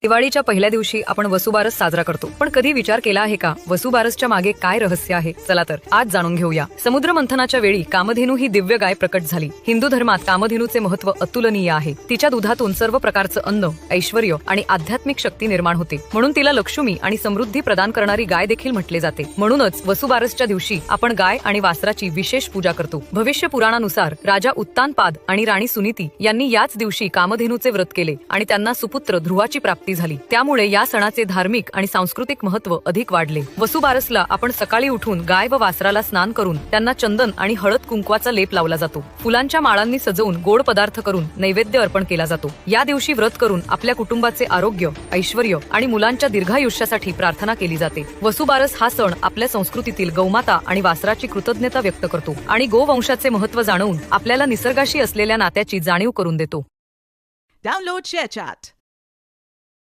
दिवाळीच्या पहिल्या दिवशी आपण वसुबारस साजरा करतो, पण कधी विचार केला आहे का वसुबारसच्या मागे काय रहस्य आहे? चला तर आज जाणून घेऊया. समुद्र मंथनाच्या वेळी कामधेनू ही दिव्य गाय प्रकट झाली. हिंदू धर्मात कामधेनूचे महत्त्व अतुलनीय आहे. तिच्या दुधातून सर्व प्रकारचं अन्न, ऐश्वर्य आणि आध्यात्मिक शक्ती निर्माण होते. म्हणून तिला लक्ष्मी आणि समृद्धी प्रदान करणारी गाय देखील म्हटले जाते. म्हणूनच वसुबारसच्या दिवशी आपण गाय आणि वासराची विशेष पूजा करतो. भविष्य पुराणानुसार राजा उत्तानपाद आणि राणी सुनीती यांनी याच दिवशी कामधेनूचे व्रत केले आणि त्यांना सुपुत्र ध्रुवाची प्राप्ती झाली. त्यामुळे या सणाचे धार्मिक आणि सांस्कृतिक महत्त्व अधिक वाढले. वसुबारसला आपण सकाळी उठून गाय व वासराला स्नान करून त्यांना चंदन आणि हळद कुंकवाचा लेप लावला जातो. फुलांच्या माळांनी सजवून गोड पदार्थ करून नैवेद्य अर्पण केला जातो. या दिवशी व्रत करून आपल्या कुटुंबाचे आरोग्य, ऐश्वर्य आणि मुलांच्या दीर्घायुष्यासाठी प्रार्थना केली जाते. वसुबारस हा सण आपल्या संस्कृतीतील गौमाता आणि वासराची कृतज्ञता व्यक्त करतो आणि गोवंशाचे महत्त्व जाणवून आपल्याला निसर्गाशी असलेल्या नात्याची जाणीव करून देतो. Download ShareChat.